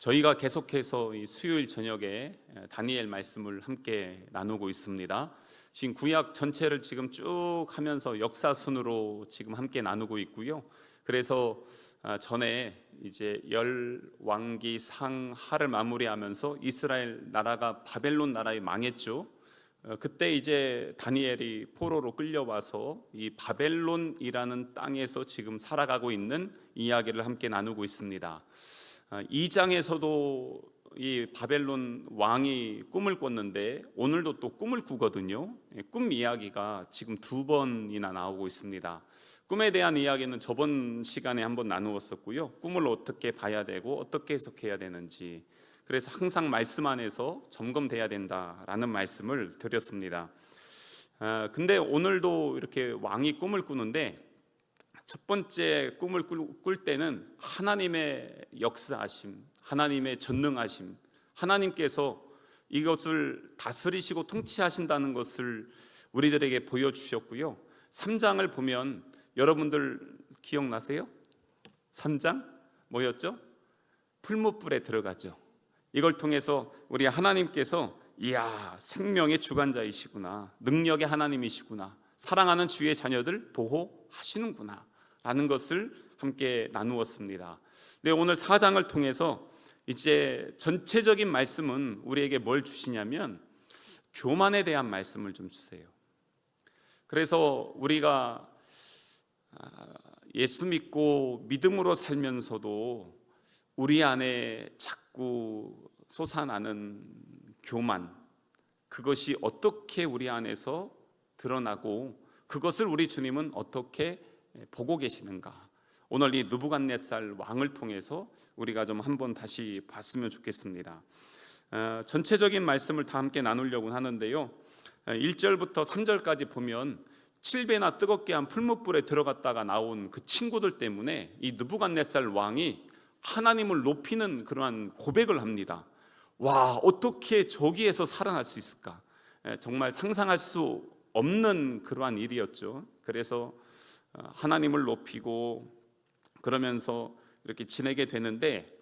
저희가 계속해서 이 수요일 저녁에 다니엘 말씀을 함께 나누고 있습니다. 지금 구약 전체를 지금 쭉 하면서 역사순으로 지금 함께 나누고 있고요. 그래서 전에 이제 열 왕기 상하를 마무리하면서 이스라엘 나라가 바벨론 나라에 망했죠. 그때 이제 다니엘이 포로로 끌려와서 이 바벨론이라는 땅에서 지금 살아가고 있는 이야기를 함께 나누고 있습니다. 2장에서도 이 바벨론 왕이 꿈을 꿨는데 오늘도 또 꿈을 꾸거든요. 꿈 이야기가 지금 2번이나 나오고 있습니다. 꿈에 대한 이야기는 저번 시간에 한번 나누었었고요. 꿈을 어떻게 봐야 되고 어떻게 해석해야 되는지, 그래서 항상 말씀 안에서 점검돼야 된다라는 말씀을 드렸습니다. 근데 오늘도 이렇게 왕이 꿈을 꾸는데 첫 번째 꿈을 꿀 때는 하나님의 역사하심, 하나님의 전능하심, 하나님께서 이것을 다스리시고 통치하신다는 것을 우리들에게 보여주셨고요. 3장을 보면 여러분들 기억나세요? 3장 뭐였죠? 풀무불에 들어가죠. 이걸 통해서 우리 하나님께서 이야, 생명의 주관자이시구나, 능력의 하나님이시구나, 사랑하는 주의 자녀들 보호하시는구나 라는 것을 함께 나누었습니다. 네, 오늘 4장을 통해서 이제 전체적인 말씀은 우리에게 뭘 주시냐면 교만에 대한 말씀을 좀 주세요. 그래서 우리가 예수 믿고 믿음으로 살면서도 우리 안에 자꾸 솟아나는 교만, 그것이 어떻게 우리 안에서 드러나고 그것을 우리 주님은 어떻게 보고 계시는가, 오늘 이 느부갓네살 왕을 통해서 우리가 좀 한번 다시 봤으면 좋겠습니다. 전체적인 말씀을 다 함께 나누려고 하는데요, 1절부터 3절까지 보면 7배나 뜨겁게 한 풀무불에 들어갔다가 나온 그 친구들 때문에 이 느부갓네살 왕이 하나님을 높이는 그러한 고백을 합니다. 와, 어떻게 저기에서 살아날 수 있을까? 정말 상상할 수 없는 그러한 일이었죠. 그래서 하나님을 높이고 그러면서 이렇게 지내게 되는데,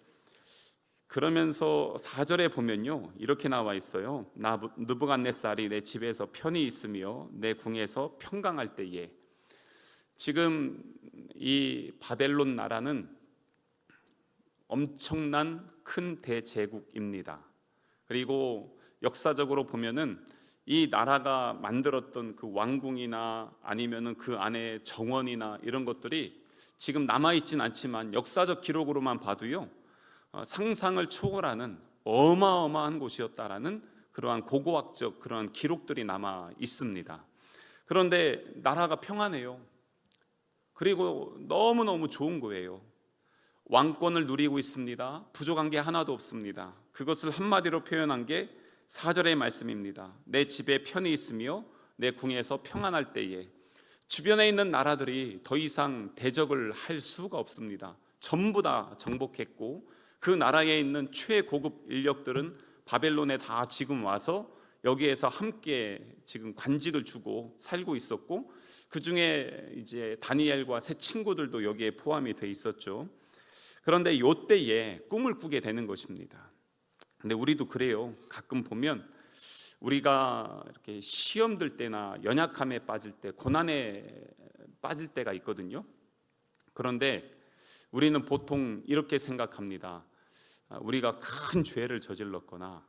그러면서 4절에 보면요 이렇게 나와 있어요. 나 느부갓네살이 내 집에서 편히 있으며 내 궁에서 평강할 때에. 지금 이 바벨론 나라는 엄청난 큰 대제국입니다. 그리고 역사적으로 보면은 이 나라가 만들었던 그 왕궁이나 아니면은 그 안에 정원이나 이런 것들이 지금 남아있진 않지만 역사적 기록으로만 봐도요, 상상을 초월하는 어마어마한 곳이었다라는 그러한 고고학적 그러한 기록들이 남아 있습니다. 그런데 나라가 평안해요. 그리고 너무너무 좋은 거예요. 왕권을 누리고 있습니다. 부족한 게 하나도 없습니다. 그것을 한마디로 표현한 게 4절의 말씀입니다. 내 집에 편히 있으며 내 궁에서 평안할 때에. 주변에 있는 나라들이 더 이상 대적을 할 수가 없습니다. 전부 다 정복했고 그 나라에 있는 최고급 인력들은 바벨론에 다 지금 와서 여기에서 함께 지금 관직을 주고 살고 있었고, 그 중에 이제 다니엘과 세 친구들도 여기에 포함이 돼 있었죠. 그런데 이때에 꿈을 꾸게 되는 것입니다. 근데 우리도 그래요. 가끔 보면 우리가 이렇게 시험 들 때나 연약함에 빠질 때, 고난에 빠질 때가 있거든요. 그런데 우리는 보통 이렇게 생각합니다. 우리가 큰 죄를 저질렀거나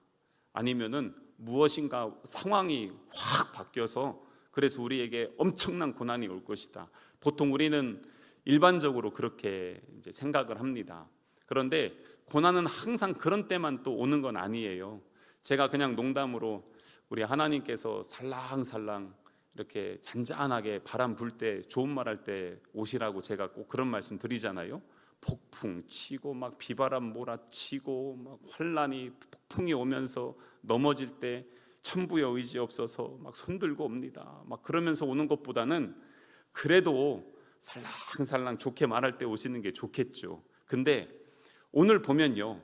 아니면은 무엇인가 상황이 확 바뀌어서 그래서 우리에게 엄청난 고난이 올 것이다. 보통 우리는 일반적으로 그렇게 이제 생각을 합니다. 그런데 고난은 항상 그런 때만 또 오는 건 아니에요. 제가 그냥 농담으로 우리 하나님께서 살랑살랑 이렇게 잔잔하게 바람 불 때, 좋은 말 할 때 오시라고 제가 꼭 그런 말씀 드리잖아요. 폭풍 치고 막 비바람 몰아치고 막 환란이 폭풍이 오면서 넘어질 때 천부의 의지 없어서 막 손들고 옵니다. 막 그러면서 오는 것보다는 그래도 살랑살랑 좋게 말할 때 오시는 게 좋겠죠. 근데 오늘 보면요,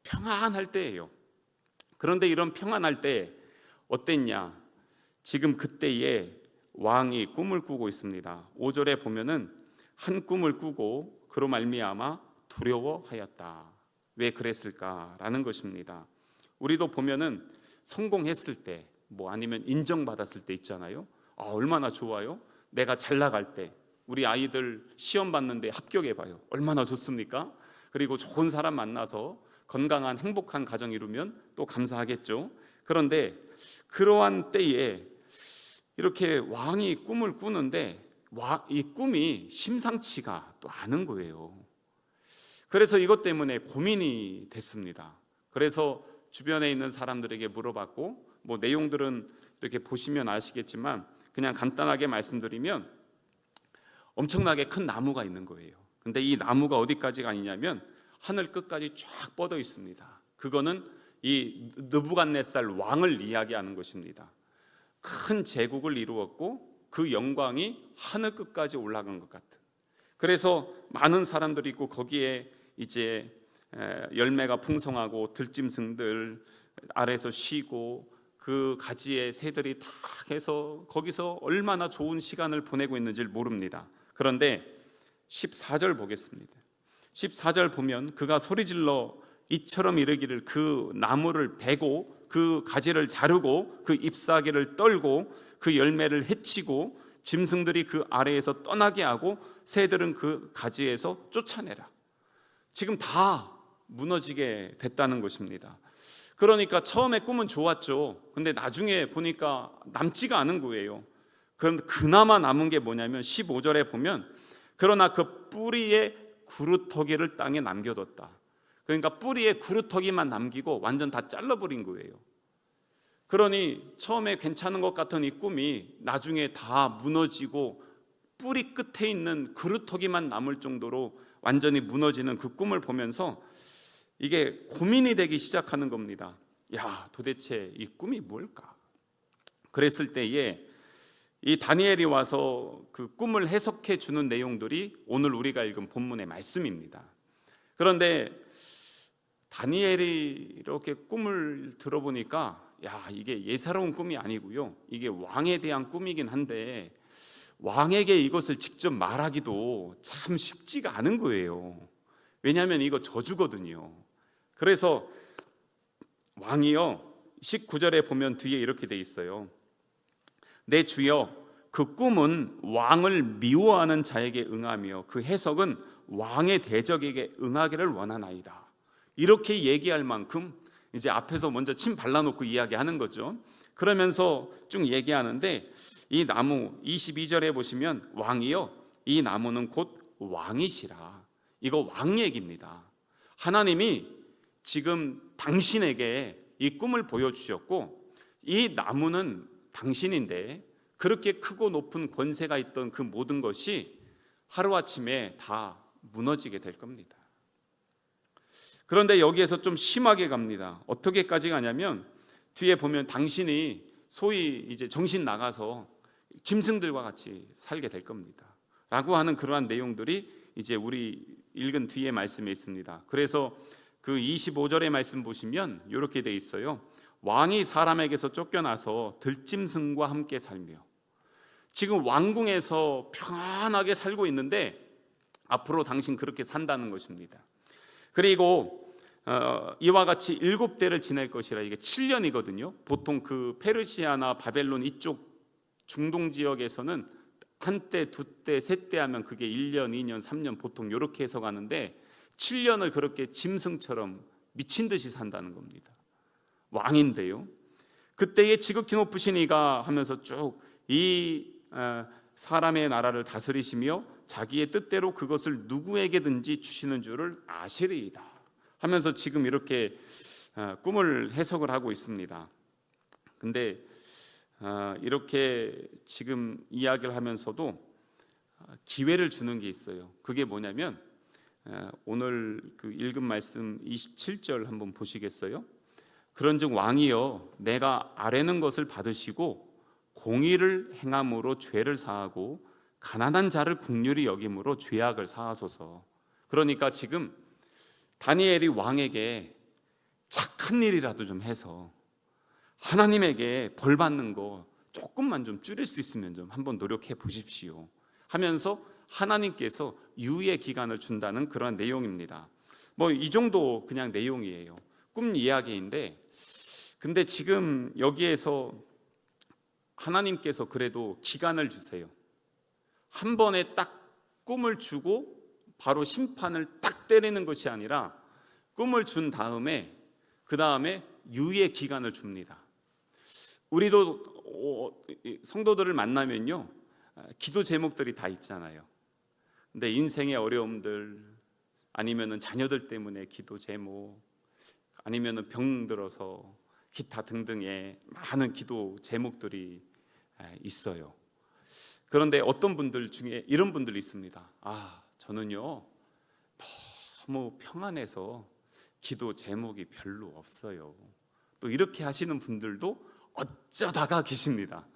평안할 때예요. 그런데 이런 평안할 때 어땠냐? 지금 그때에 왕이 꿈을 꾸고 있습니다. 5절에 보면은 한 꿈을 꾸고 그로 말미암아 두려워하였다. 왜 그랬을까라는 것입니다. 우리도 보면은 성공했을 때, 뭐 아니면 인정받았을 때 있잖아요. 얼마나 좋아요. 내가 잘 나갈 때, 우리 아이들 시험 봤는데 합격해봐요. 얼마나 좋습니까? 그리고 좋은 사람 만나서 건강한 행복한 가정 이루면 또 감사하겠죠. 그런데 그러한 때에 이렇게 왕이 꿈을 꾸는데 이 꿈이 심상치가 또 않은 거예요. 그래서 이것 때문에 고민이 됐습니다. 그래서 주변에 있는 사람들에게 물어봤고, 뭐 내용들은 이렇게 보시면 아시겠지만 그냥 간단하게 말씀드리면 엄청나게 큰 나무가 있는 거예요. 근데 이 나무가 어디까지가 아니냐면 하늘 끝까지 쫙 뻗어 있습니다. 그거는 이 느부갓네살 왕을 이야기하는 것입니다. 큰 제국을 이루었고 그 영광이 하늘 끝까지 올라간 것 같은. 그래서 많은 사람들이 있고 거기에 이제 열매가 풍성하고 들짐승들 아래서 쉬고 그 가지에 새들이 다 해서 거기서 얼마나 좋은 시간을 보내고 있는지를 모릅니다. 그런데 14절 보겠습니다. 14절 보면 그가 소리질러 이처럼 이르기를 그 나무를 베고 그 가지를 자르고 그 잎사귀를 떨고 그 열매를 해치고 짐승들이 그 아래에서 떠나게 하고 새들은 그 가지에서 쫓아내라. 지금 다 무너지게 됐다는 것입니다. 그러니까 처음에 꿈은 좋았죠. 근데 나중에 보니까 남지가 않은 거예요. 그런데 그나마 남은 게 뭐냐면 15절에 보면 그러나 그 뿌리의 구루터기를 땅에 남겨뒀다. 그러니까 뿌리에 구루터기만 남기고 완전 다 잘라버린 거예요. 그러니 처음에 괜찮은 것 같은 이 꿈이 나중에 다 무너지고 뿌리 끝에 있는 구루터기만 남을 정도로 완전히 무너지는 그 꿈을 보면서 이게 고민이 되기 시작하는 겁니다. 야, 도대체 이 꿈이 뭘까? 그랬을 때에 이 다니엘이 와서 그 꿈을 해석해 주는 내용들이 오늘 우리가 읽은 본문의 말씀입니다. 그런데 다니엘이 이렇게 꿈을 들어보니까 야, 이게 예사로운 꿈이 아니고요. 이게 왕에 대한 꿈이긴 한데 왕에게 이것을 직접 말하기도 참 쉽지가 않은 거예요. 왜냐하면 이거 저주거든요. 그래서 왕이요 19절에 보면 뒤에 이렇게 돼 있어요. 내 주여, 그 꿈은 왕을 미워하는 자에게 응하며 그 해석은 왕의 대적에게 응하기를 원하나이다. 이렇게 얘기할 만큼 이제 앞에서 먼저 침 발라놓고 이야기하는 거죠. 그러면서 쭉 얘기하는데 이 나무 22절에 보시면 왕이요, 이 나무는 곧 왕이시라. 이거 왕 얘기입니다. 하나님이 지금 당신에게 이 꿈을 보여주셨고 이 나무는 당신인데 그렇게 크고 높은 권세가 있던 그 모든 것이 하루아침에 다 무너지게 될 겁니다. 그런데 여기에서 좀 심하게 갑니다. 어떻게까지 가냐면 뒤에 보면 당신이 소위 이제 정신 나가서 짐승들과 같이 살게 될 겁니다 라고 하는 그러한 내용들이 이제 우리 읽은 뒤에 말씀에 있습니다. 그래서 그 25절의 말씀 보시면 이렇게 돼 있어요. 왕이 사람에게서 쫓겨나서 들짐승과 함께 살며, 지금 왕궁에서 평안하게 살고 있는데 앞으로 당신 그렇게 산다는 것입니다. 그리고 이와 같이 7대를 지낼 것이라. 이게 7년이거든요 보통 그 페르시아나 바벨론 이쪽 중동 지역에서는 한때, 두때, 세때 하면 그게 1년, 2년, 3년 보통 이렇게 해서 가는데 7년을 그렇게 짐승처럼 미친 듯이 산다는 겁니다. 왕인데요. 그때에 지극히 높으신 이가 하면서 쭉 이 사람의 나라를 다스리시며 자기의 뜻대로 그것을 누구에게든지 주시는 줄을 아시리이다 하면서 지금 이렇게 꿈을 해석을 하고 있습니다. 근데 이렇게 지금 이야기를 하면서도 기회를 주는 게 있어요. 그게 뭐냐면 오늘 그 읽은 말씀 27절 한번 보시겠어요? 그런즉 왕이여, 내가 아뢰는 것을 받으시고 공의를 행함으로 죄를 사하고 가난한 자를 긍휼히 여김으로 죄악을 사하소서. 그러니까 지금 다니엘이 왕에게 착한 일이라도 좀 해서 하나님에게 벌 받는 거 조금만 좀 줄일 수 있으면 좀 한번 노력해 보십시오 하면서 하나님께서 유예 기간을 준다는 그런 내용입니다. 뭐 이 정도 그냥 내용이에요. 꿈 이야기인데, 근데 지금 여기에서 하나님께서 그래도 기간을 주세요. 한 번에 딱 꿈을 주고 바로 심판을 딱 때리는 것이 아니라 꿈을 준 다음에 그 다음에 유예 기간을 줍니다. 우리도 성도들을 만나면요, 기도 제목들이 다 있잖아요. 근데 인생의 어려움들, 아니면은 자녀들 때문에 기도 제목, 아니면은 병 들어서 기타 등등의 많은 기도 제목들이 있어요. 그런데 어떤 분들 중에 이런 분들이 있습니다. 저는요 너무 평안해서 기도 제목이 별로 없어요. 또 이렇게 하시는 분들도 어쩌다가 계십니다.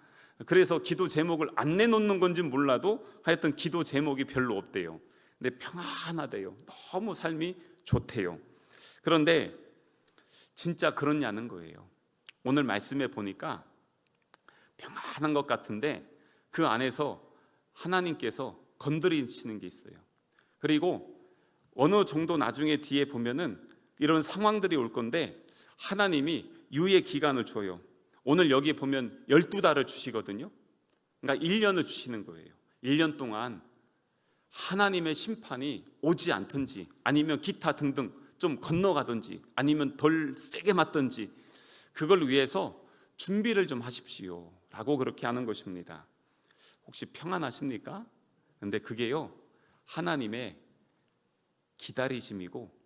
그래서 기도 제목을 안 내놓는 건지 몰라도 하여튼 기도 제목이 별로 없대요. 근데 평안하대요. 너무 삶이 좋대요. 그런데 진짜 그렇냐는 거예요. 오늘 말씀에 보니까 평안한 것 같은데 그 안에서 하나님께서 건드리시는 게 있어요. 그리고 어느 정도 나중에 뒤에 보면은 이런 상황들이 올 건데 하나님이 유예 기간을 줘요. 오늘 여기 보면 12달을 주시거든요. 그러니까 1년을 주시는 거예요. 1년 동안 하나님의 심판이 오지 않든지, 아니면 기타 등등 좀 건너가든지, 아니면 덜 세게 맞든지, 그걸 위해서 준비를 좀 하십시오 라고 그렇게 하는 것입니다. 혹시 평안하십니까? 근데 그게요, 하나님의 기다리심이고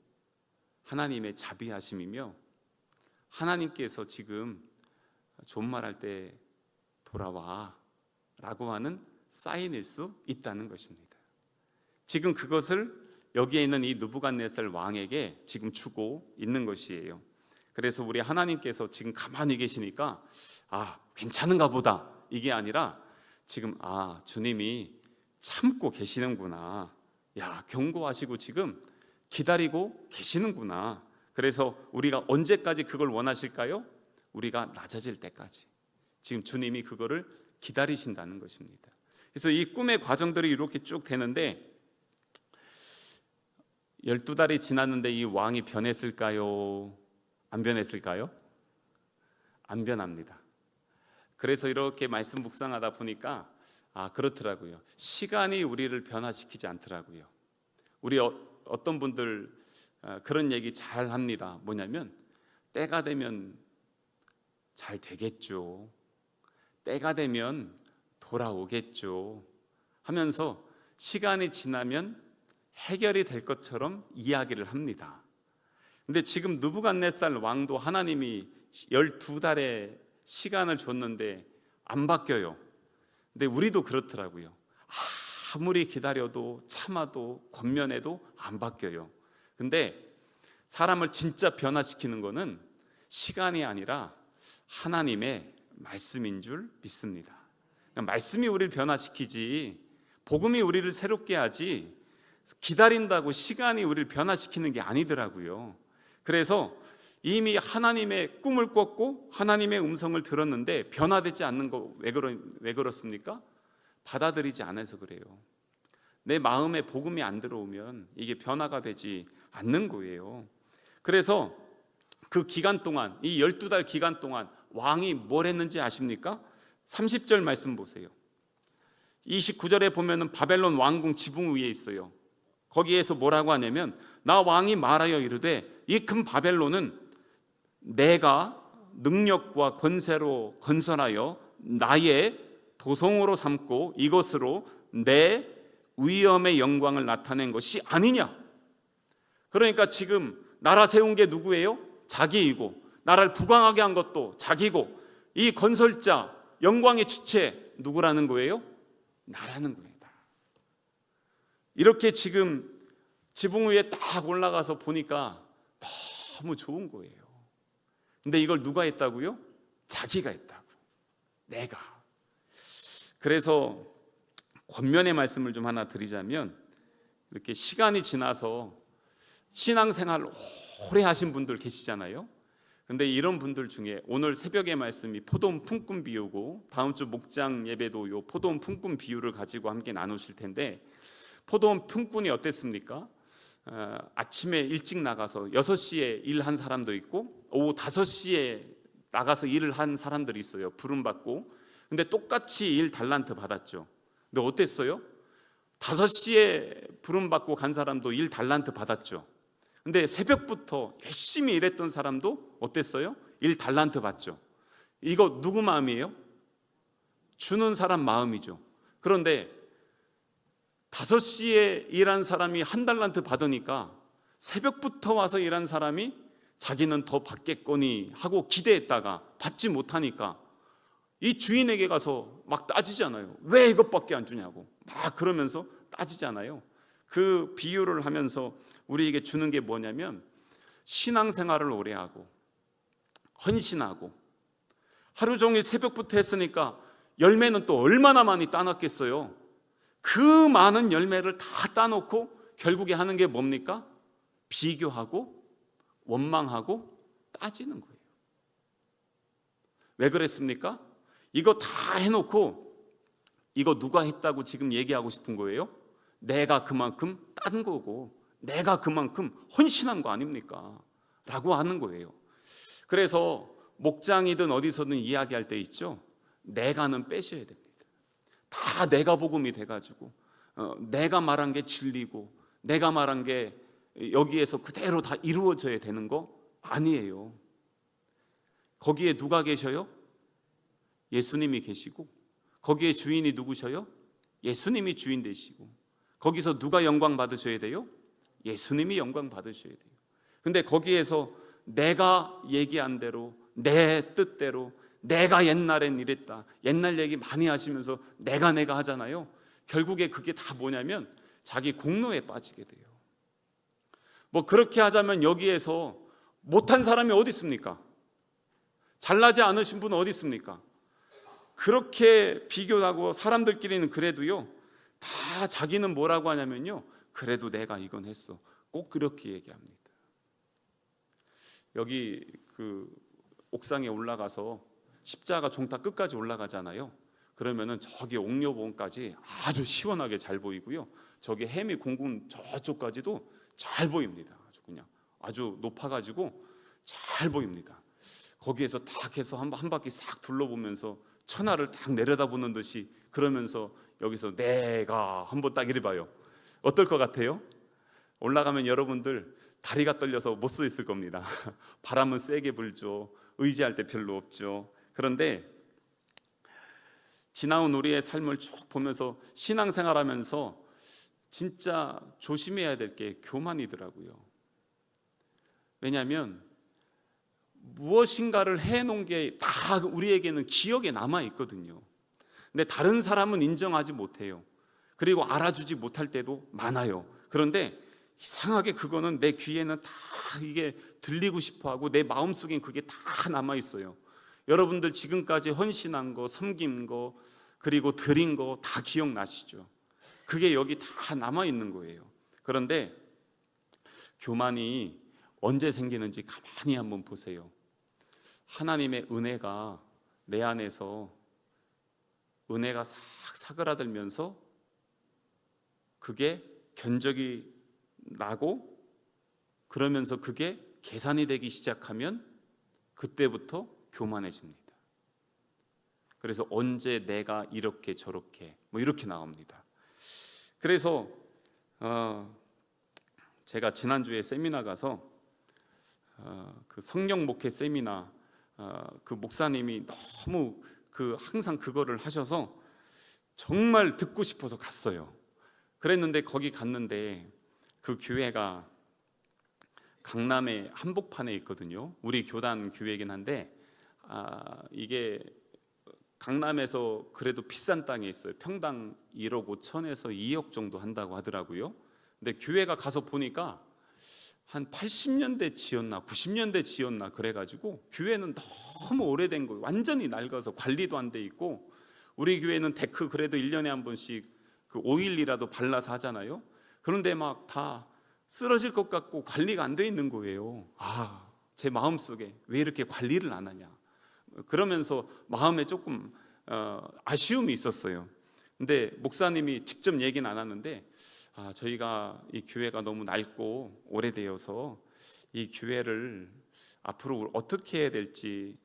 하나님의 자비하심이며, 하나님께서 지금 존말할 때 돌아와 라고 하는 사인일 수 있다는 것입니다. 지금 그것을 여기에 있는 이 느부갓네살 왕에게 지금 주고 있는 것이에요. 그래서 우리 하나님께서 지금 가만히 계시니까 괜찮은가 보다, 이게 아니라 지금 주님이 참고 계시는구나, 경고하시고 지금 기다리고 계시는구나. 그래서 우리가 언제까지 그걸 원하실까요? 우리가 낮아질 때까지 지금 주님이 그거를 기다리신다는 것입니다. 그래서 이 꿈의 과정들이 이렇게 쭉 되는데 12달이 지났는데 이 왕이 변했을까요? 안 변했을까요? 안 변합니다. 그래서 이렇게 말씀 묵상하다 보니까 그렇더라고요. 시간이 우리를 변화시키지 않더라고요. 우리 어떤 분들 그런 얘기 잘 합니다. 뭐냐면 때가 되면 잘 되겠죠, 때가 되면 돌아오겠죠 하면서 시간이 지나면 해결이 될 것처럼 이야기를 합니다. 근데 지금 느부갓네살 왕도 하나님이 12달의 시간을 줬는데 안 바뀌어요. 근데 우리도 그렇더라고요. 아무리 기다려도 참아도 권면해도 안 바뀌어요. 근데 사람을 진짜 변화시키는 거는 시간이 아니라 하나님의 말씀인 줄 믿습니다. 말씀이 우리를 변화시키지, 복음이 우리를 새롭게 하지, 기다린다고 시간이 우리를 변화시키는 게 아니더라고요. 그래서 이미 하나님의 꿈을 꿨고 하나님의 음성을 들었는데 변화되지 않는 거 왜 그렇습니까? 받아들이지 않아서 그래요. 내 마음에 복음이 안 들어오면 이게 변화가 되지 않는 거예요. 그래서 그 기간 동안, 이 12달 기간 동안 왕이 뭘 했는지 아십니까? 30절 말씀 보세요. 29절에 보면은 바벨론 왕궁 지붕 위에 있어요. 거기에서 뭐라고 하냐면 나 왕이 말하여 이르되 이 큰 바벨론은 내가 능력과 권세로 건설하여 나의 도성으로 삼고 이것으로 내 위엄의 영광을 나타낸 것이 아니냐. 그러니까 지금 나라 세운 게 누구예요? 자기이고, 나라를 부강하게 한 것도 자기고, 이 건설자 영광의 주체 누구라는 거예요? 나라는 거예요. 이렇게 지금 지붕 위에 딱 올라가서 보니까 너무 좋은 거예요. 근데 이걸 누가 했다고요? 자기가 했다고, 내가. 그래서 권면의 말씀을 좀 하나 드리자면, 이렇게 시간이 지나서 신앙생활 오래 하신 분들 계시잖아요. 근데 이런 분들 중에 오늘 새벽의 말씀이 포도원 품꾼 비유고, 다음 주 목장 예배도 요 포도원 품꾼 비유를 가지고 함께 나누실 텐데, 포도원 품꾼이 어땠습니까? 아침에 일찍 나가서 6시에 일한 사람도 있고 오후 5시에 나가서 일을 한 사람들이 있어요. 부름받고. 근데 똑같이 일 달란트 받았죠. 근데 어땠어요? 5시에 부름받고 간 사람도 일 달란트 받았죠. 근데 새벽부터 열심히 일했던 사람도 어땠어요? 일 달란트 받죠. 이거 누구 마음이에요? 주는 사람 마음이죠. 그런데 5시에 일한 사람이 한 달란트 받으니까 새벽부터 와서 일한 사람이 자기는 더 받겠거니 하고 기대했다가 받지 못하니까 이 주인에게 가서 막 따지잖아요. 왜 이것밖에 안 주냐고 막 그러면서 따지잖아요. 그 비유를 하면서 우리에게 주는 게 뭐냐면, 신앙생활을 오래 하고 헌신하고 하루 종일 새벽부터 했으니까 열매는 또 얼마나 많이 따놨겠어요. 그 많은 열매를 다 따놓고 결국에 하는 게 뭡니까? 비교하고 원망하고 따지는 거예요. 왜 그랬습니까? 이거 다 해놓고 이거 누가 했다고 지금 얘기하고 싶은 거예요? 내가 그만큼 딴 거고 내가 그만큼 헌신한 거 아닙니까? 라고 하는 거예요. 그래서 목장이든 어디서든 이야기할 때 있죠, 내가는 빼셔야 됩니다. 다 내가 복음이 돼가지고 내가 말한 게 진리고 내가 말한 게 여기에서 그대로 다 이루어져야 되는 거 아니에요. 거기에 누가 계셔요? 예수님이 계시고, 거기에 주인이 누구셔요? 예수님이 주인 되시고, 거기서 누가 영광 받으셔야 돼요? 예수님이 영광 받으셔야 돼요. 근데 거기에서 내가 얘기한 대로 내 뜻대로 내가 옛날엔 이랬다, 옛날 얘기 많이 하시면서 내가 하잖아요. 결국에 그게 다 뭐냐면 자기 공로에 빠지게 돼요. 뭐 그렇게 하자면 여기에서 못한 사람이 어디 있습니까? 잘나지 않으신 분은 어디 있습니까? 그렇게 비교하고 사람들끼리는 그래도요, 다 자기는 뭐라고 하냐면요, 그래도 내가 이건 했어. 꼭 그렇게 얘기합니다. 여기 그 옥상에 올라가서 십자가 종탑 끝까지 올라가잖아요. 그러면은 저기 옥녀봉까지 아주 시원하게 잘 보이고요, 저기 해미 공군 저쪽까지도 잘 보입니다. 아주 그냥 아주 높아가지고 잘 보입니다. 거기에서 딱 해서 한 바퀴 싹 둘러보면서 천하를 딱 내려다보는 듯이, 그러면서 여기서 내가 한번 딱 이래 봐요. 어떨 것 같아요? 올라가면 여러분들 다리가 떨려서 못 서 있을 겁니다. 바람은 세게 불죠. 의지할 데 별로 없죠. 그런데 지나온 우리의 삶을 쭉 보면서 신앙생활하면서 진짜 조심해야 될 게 교만이더라고요. 왜냐하면 무엇인가를 해놓은 게 다 우리에게는 기억에 남아있거든요. 근데 다른 사람은 인정하지 못해요. 그리고 알아주지 못할 때도 많아요. 그런데 이상하게 그거는 내 귀에는 다 이게 들리고 싶어하고 내 마음속엔 그게 다 남아있어요. 여러분들 지금까지 헌신한 거, 섬긴 거, 그리고 드린 거 다 기억나시죠? 그게 여기 다 남아있는 거예요. 그런데 교만이 언제 생기는지 가만히 한번 보세요. 하나님의 은혜가 내 안에서 은혜가 싹 사그라들면서 그게 견적이 나고, 그러면서 그게 계산이 되기 시작하면 그때부터 교만해집니다. 그래서 언제 내가 이렇게 저렇게 뭐 이렇게 나옵니다. 그래서 제가 지난주에 세미나 가서 그 성령 목회 세미나, 그 목사님이 너무 항상 그거를 하셔서 정말 듣고 싶어서 갔어요. 그랬는데 거기 갔는데 그 교회가 강남의 한복판에 있거든요. 우리 교단 교회이긴 한데 이게 강남에서 그래도 비싼 땅에 있어요. 평당 1억 5천에서 2억 정도 한다고 하더라고요. 근데 교회가 가서 보니까 한 80년대 지었나 90년대 지었나 그래가지고 교회는 너무 오래된 거예요. 완전히 낡아서 관리도 안 돼 있고, 우리 교회는 데크 그래도 1년에 한 번씩 그 오일이라도 발라서 하잖아요. 그런데 막 다 쓰러질 것 같고 관리가 안 돼 있는 거예요. 제 마음속에 왜 이렇게 관리를 안 하냐, 그러면서 마음에 조금 아쉬움이 있었어요. 근데 목사님이 직접 얘기는 안 하는데 저희가 이 교회가 너무 낡고 오래되어서 이 교회를 앞으로 어떻게 해야 될지,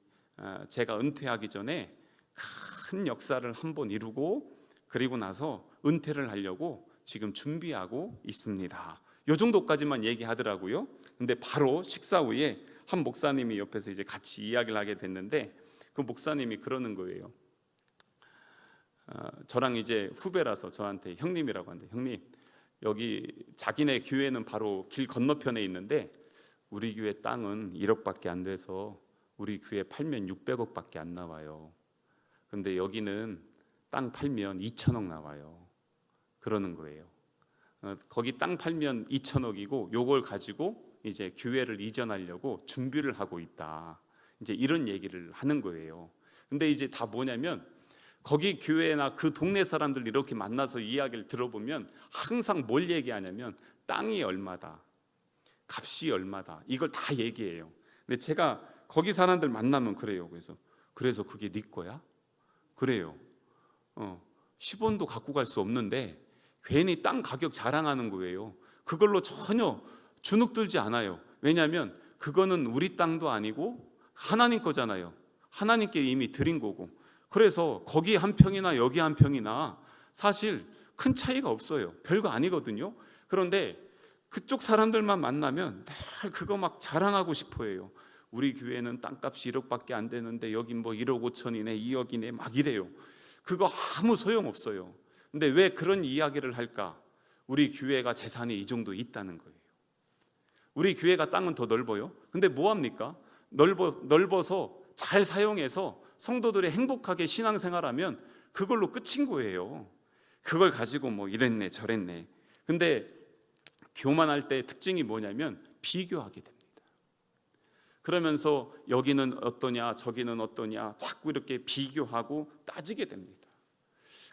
제가 은퇴하기 전에 큰 역사를 한번 이루고 그리고 나서 은퇴를 하려고 지금 준비하고 있습니다. 요 정도까지만 얘기하더라고요. 근데 바로 식사 후에 한 목사님이 옆에서 이제 같이 이야기를 하게 됐는데, 그 목사님이 그러는 거예요. 저랑 이제 후배라서 저한테 형님이라고 하는데, 형님, 여기 자기네 교회는 바로 길 건너편에 있는데 우리 교회 땅은 1억밖에 안 돼서 우리 교회 팔면 600억밖에 안 나와요. 근데 여기는 땅 팔면 2천억 나와요. 그러는 거예요. 거기 땅 팔면 2천억이고 요걸 가지고 이제 교회를 이전하려고 준비를 하고 있다, 이제 이런 얘기를 하는 거예요. 근데 이제 다 뭐냐면, 거기 교회나 그 동네 사람들 이렇게 만나서 이야기를 들어보면 항상 뭘 얘기하냐면 땅이 얼마다, 값이 얼마다, 이걸 다 얘기해요. 근데 제가 거기 사람들 만나면 그래요. 그래서 그게 네 거야? 그래요. 10원도 갖고 갈 수 없는데 괜히 땅 가격 자랑하는 거예요. 그걸로 전혀 주눅 들지 않아요. 왜냐하면 그거는 우리 땅도 아니고 하나님 거잖아요. 하나님께 이미 드린 거고. 그래서 거기 한 평이나 여기 한 평이나 사실 큰 차이가 없어요. 별거 아니거든요. 그런데 그쪽 사람들만 만나면 늘 그거 막 자랑하고 싶어 해요. 우리 교회는 땅값이 1억밖에 안 되는데 여긴 뭐 1억 5천이네, 2억이네, 막 이래요. 그거 아무 소용없어요. 근데 왜 그런 이야기를 할까? 우리 교회가 재산이 이 정도 있다는 거예요. 우리 교회가 땅은 더 넓어요. 근데 뭐 합니까? 넓어서 잘 사용해서 성도들이 행복하게 신앙생활하면 그걸로 끝인 거예요. 그걸 가지고 뭐 이랬네 저랬네. 근데 교만할 때 특징이 뭐냐면 비교하게 됩니다. 그러면서 여기는 어떠냐 저기는 어떠냐 자꾸 이렇게 비교하고 따지게 됩니다.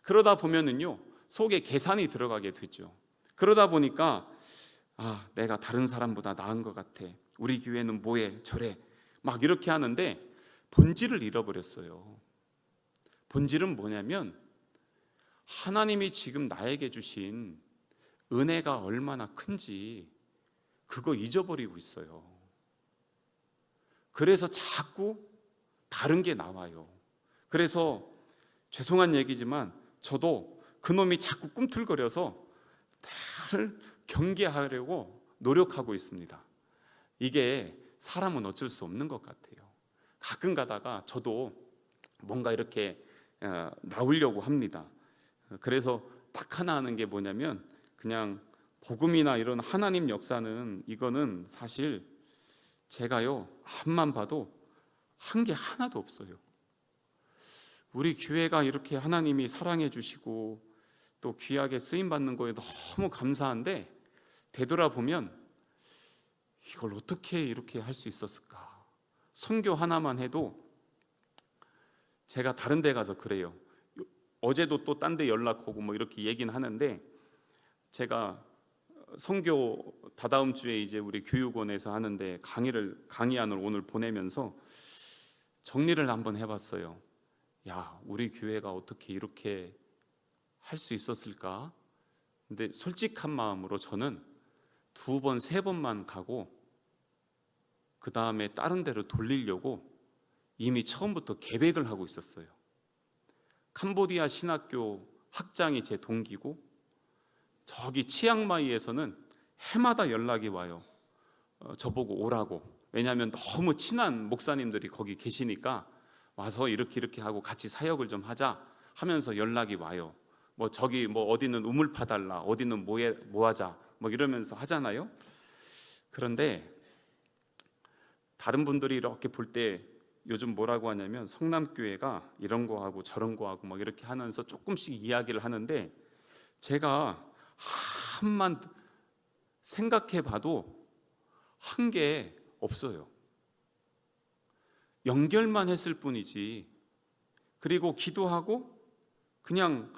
그러다 보면은요, 속에 계산이 들어가게 되죠. 그러다 보니까 내가 다른 사람보다 나은 것 같아, 우리 교회는 뭐해 저래, 막 이렇게 하는데 본질을 잃어버렸어요. 본질은 뭐냐면 하나님이 지금 나에게 주신 은혜가 얼마나 큰지 그거 잊어버리고 있어요. 그래서 자꾸 다른 게 나와요. 그래서 죄송한 얘기지만 저도 그놈이 자꾸 꿈틀거려서 나를 경계하려고 노력하고 있습니다. 이게 사람은 어쩔 수 없는 것 같아요. 가끔 가다가 저도 뭔가 이렇게 나오려고 합니다. 그래서 딱 하나 하는 게 뭐냐면, 그냥 복음이나 이런 하나님 역사는 이거는 사실 제가요 앞만 봐도 한 게 하나도 없어요. 우리 교회가 이렇게 하나님이 사랑해 주시고 또 귀하게 쓰임 받는 거에 너무 감사한데, 되돌아보면 이걸 어떻게 이렇게 할 수 있었을까? 선교 하나만 해도 제가 다른 데 가서 그래요. 어제도 또 딴 데 연락 오고 뭐 이렇게 얘기는 하는데, 제가 선교 다다음 주에 이제 우리 교육원에서 하는데 강의안을 오늘 보내면서 정리를 한번 해봤어요. 우리 교회가 어떻게 이렇게 할 수 있었을까? 근데 솔직한 마음으로 저는 2번, 3번만 가고 그 다음에 다른 데로 돌리려고 이미 처음부터 계획을 하고 있었어요. 캄보디아 신학교 학장이 제 동기고, 저기 치앙마이에서는 해마다 연락이 와요. 저보고 오라고. 왜냐하면 너무 친한 목사님들이 거기 계시니까 와서 이렇게 하고 같이 사역을 좀 하자 하면서 연락이 와요. 뭐 저기 뭐 어디는 우물 파달라, 어디는 뭐 하자 뭐 이러면서 하잖아요. 그런데 다른 분들이 이렇게 볼 때 요즘 뭐라고 하냐면, 성남교회가 이런 거 하고 저런 거 하고 막 이렇게 하면서 조금씩 이야기를 하는데, 제가 한만 생각해 봐도 한 게 없어요. 연결만 했을 뿐이지. 그리고 기도하고 그냥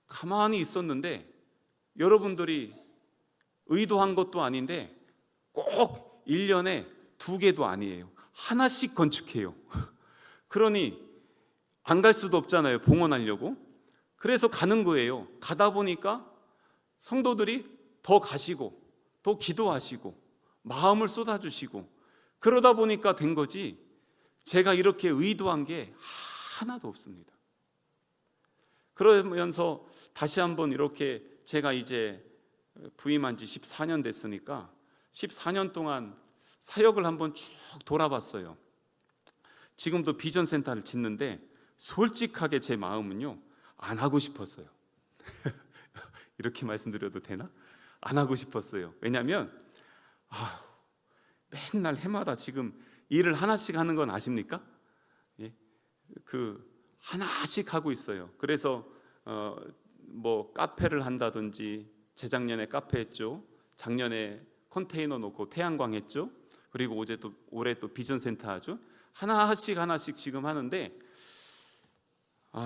가만히 있었는데, 여러분들이 의도한 것도 아닌데 꼭 1년에 2개도 아니에요. 하나씩 건축해요. 그러니 안 갈 수도 없잖아요, 봉헌하려고. 그래서 가는 거예요. 가다 보니까 성도들이 더 가시고 더 기도하시고 마음을 쏟아주시고 그러다 보니까 된 거지, 제가 이렇게 의도한 게 하나도 없습니다. 그러면서 다시 한번 이렇게 제가 이제 부임한 지 14년 됐으니까 14년 동안 사역을 한번 쭉 돌아봤어요. 지금도 비전센터를 짓는데 솔직하게 제 마음은요, 안 하고 싶었어요. 이렇게 말씀드려도 되나? 안 하고 싶었어요. 왜냐하면 맨날 해마다 지금 일을 하나씩 하는 건 아십니까? 예? 그 하나씩 하고 있어요. 그래서 뭐 카페를 한다든지, 재작년에 카페 했죠. 작년에 컨테이너 놓고 태양광 했죠. 그리고 올해 또 비전센터 하죠. 하나씩 지금 하는데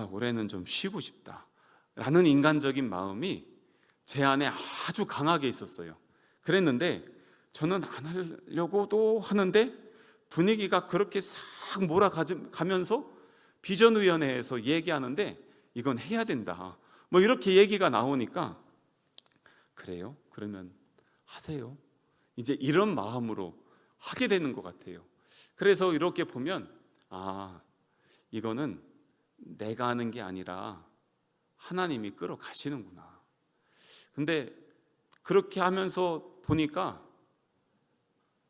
올해는 좀 쉬고 싶다라는 인간적인 마음이 제 안에 아주 강하게 있었어요. 그랬는데 저는 안 하려고도 하는데 분위기가 그렇게 싹 몰아가면서 비전위원회에서 얘기하는데 이건 해야 된다, 뭐 이렇게 얘기가 나오니까 그래요? 그러면 하세요. 이제 이런 마음으로 하게 되는 것 같아요. 그래서 이렇게 보면 이거는 내가 하는 게 아니라 하나님이 끌어가시는구나. 근데 그렇게 하면서 보니까,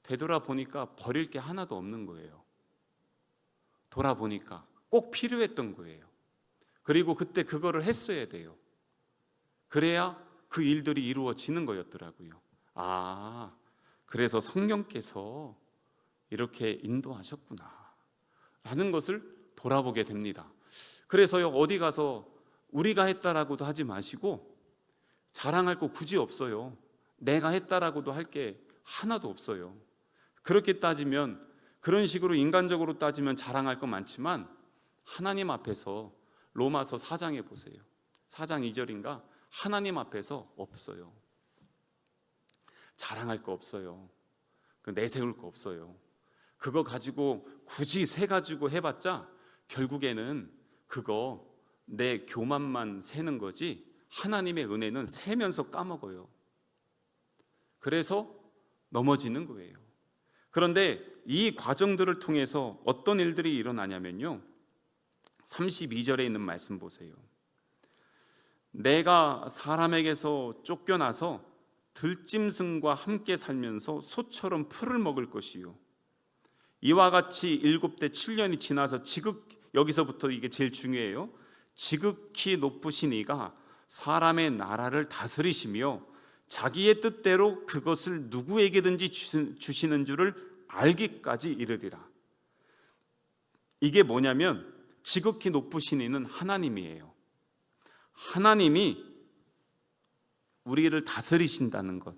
되돌아보니까 버릴 게 하나도 없는 거예요. 돌아보니까 꼭 필요했던 거예요. 그리고 그때 그거를 했어야 돼요. 그래야 그 일들이 이루어지는 거였더라고요. 그래서 성령께서 이렇게 인도하셨구나 라는 것을 돌아보게 됩니다. 그래서요, 어디 가서 우리가 했다라고도 하지 마시고, 자랑할 거 굳이 없어요. 내가 했다라고도 할 게 하나도 없어요. 그렇게 따지면, 그런 식으로 인간적으로 따지면 자랑할 거 많지만 하나님 앞에서 로마서 4장에 보세요. 4장 2절인가? 하나님 앞에서 없어요. 자랑할 거 없어요. 내세울 거 없어요. 그거 가지고 굳이 세 가지고 해봤자 결국에는 그거 내 교만만 세는 거지, 하나님의 은혜는 세면서 까먹어요. 그래서 넘어지는 거예요. 그런데 이 과정들을 통해서 어떤 일들이 일어나냐면요, 32절에 있는 말씀 보세요. 내가 사람에게서 쫓겨나서 들짐승과 함께 살면서 소처럼 풀을 먹을 것이요, 이와 같이 7대 7년이 지나서 여기서부터 이게 제일 중요해요. 지극히 높으신 이가 사람의 나라를 다스리시며 자기의 뜻대로 그것을 누구에게든지 주시는 줄을 알기까지 이르리라. 이게 뭐냐면, 지극히 높으신 이는 하나님이에요. 하나님이 우리를 다스리신다는 것.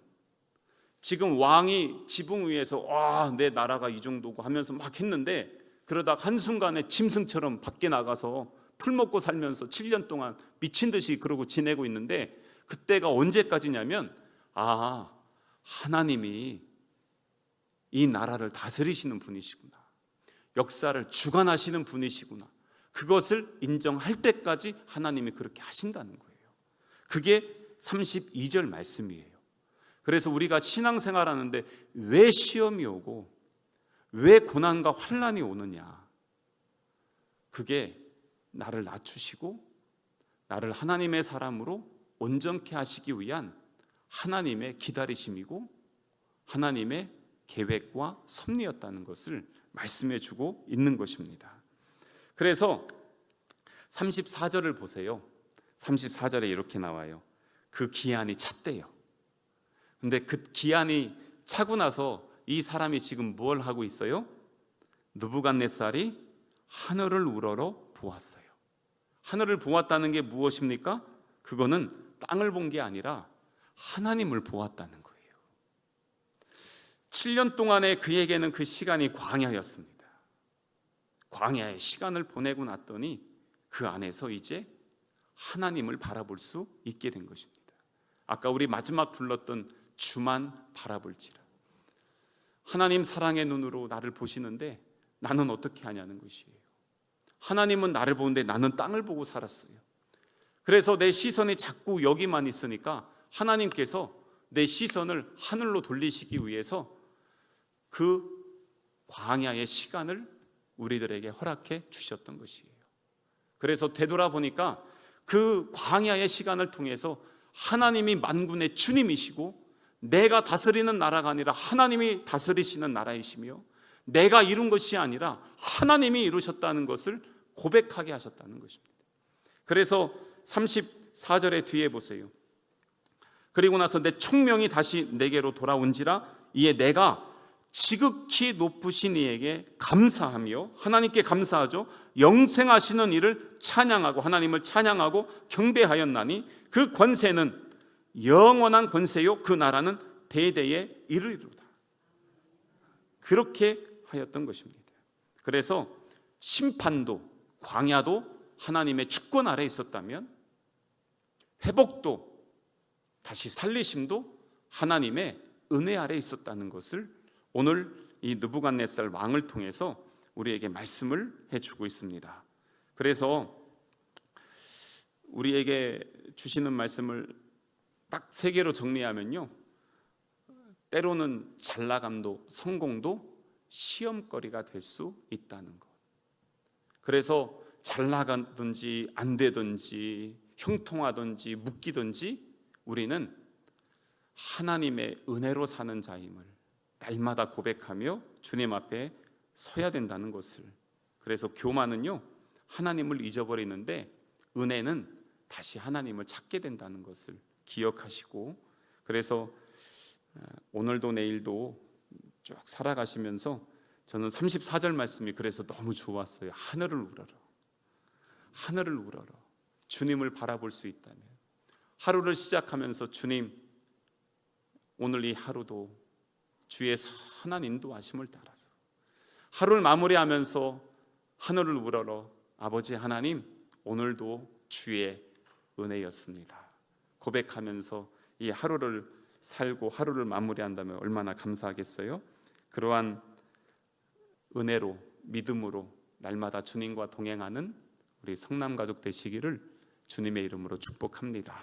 지금 왕이 지붕 위에서 내 나라가 이 정도고 하면서 막 했는데, 그러다 한순간에 짐승처럼 밖에 나가서 풀 먹고 살면서 7년 동안 미친 듯이 그러고 지내고 있는데, 그때가 언제까지냐면 하나님이 이 나라를 다스리시는 분이시구나, 역사를 주관하시는 분이시구나, 그것을 인정할 때까지 하나님이 그렇게 하신다는 거예요. 그게 32절 말씀이에요. 그래서 우리가 신앙생활하는데 왜 시험이 오고 왜 고난과 환난이 오느냐, 그게 나를 낮추시고 나를 하나님의 사람으로 온전케 하시기 위한 하나님의 기다리심이고 하나님의 계획과 섭리였다는 것을 말씀해 주고 있는 것입니다. 그래서 34절을 보세요. 34절에 이렇게 나와요. 그 기한이 찼대요. 근데 그 기한이 차고 나서 이 사람이 지금 뭘 하고 있어요? 느부갓네살이 하늘을 우러러 보았어요. 하늘을 보았다는 게 무엇입니까? 그거는 땅을 본 게 아니라 하나님을 보았다는 거예요. 7년 동안의 그에게는 그 시간이 광야였습니다. 광야의 시간을 보내고 났더니 그 안에서 이제 하나님을 바라볼 수 있게 된 것입니다. 아까 우리 마지막 불렀던 주만 바라볼지라. 하나님 사랑의 눈으로 나를 보시는데 나는 어떻게 하냐는 것이에요. 하나님은 나를 보는데 나는 땅을 보고 살았어요. 그래서 내 시선이 자꾸 여기만 있으니까 하나님께서 내 시선을 하늘로 돌리시기 위해서 그 광야의 시간을 우리들에게 허락해 주셨던 것이에요. 그래서 되돌아보니까 그 광야의 시간을 통해서 하나님이 만군의 주님이시고 내가 다스리는 나라가 아니라 하나님이 다스리시는 나라이시며 내가 이룬 것이 아니라 하나님이 이루셨다는 것을 고백하게 하셨다는 것입니다. 그래서 34절의 뒤에 보세요. 그리고 나서 내 총명이 다시 내게로 돌아온지라 이에 내가 지극히 높으신 이에게 감사하며, 하나님께 감사하죠. 영생하시는 이를 찬양하고 하나님을 찬양하고 경배하였나니 그 권세는 영원한 권세요 그 나라는 대대에 이르리로다. 그렇게 하였던 것입니다. 그래서 심판도 광야도 하나님의 주권 아래 있었다면 회복도 다시 살리심도 하나님의 은혜 아래 있었다는 것을 오늘 이 느부갓네살 왕을 통해서 우리에게 말씀을 해주고 있습니다. 그래서 우리에게 주시는 말씀을 딱 세 개로 정리하면요, 때로는 잘나감도 성공도 시험거리가 될 수 있다는 것. 그래서 잘 나가든지 안 되든지 형통하든지 묶이든지 우리는 하나님의 은혜로 사는 자임을 날마다 고백하며 주님 앞에 서야 된다는 것을. 그래서 교만은요, 하나님을 잊어버리는데 은혜는 다시 하나님을 찾게 된다는 것을 기억하시고, 그래서 오늘도 내일도 쭉 살아가시면서 저는 34절 말씀이 그래서 너무 좋았어요. 하늘을 우러러, 하늘을 우러러 주님을 바라볼 수 있다면, 하루를 시작하면서 주님 오늘 이 하루도 주의 선한 인도하심을 따라서, 하루를 마무리하면서 하늘을 우러러 아버지 하나님 오늘도 주의 은혜였습니다 고백하면서 이 하루를 살고 하루를 마무리한다면 얼마나 감사하겠어요. 그러한 은혜로 믿음으로 날마다 주님과 동행하는 우리 성남가족 되시기를 주님의 이름으로 축복합니다.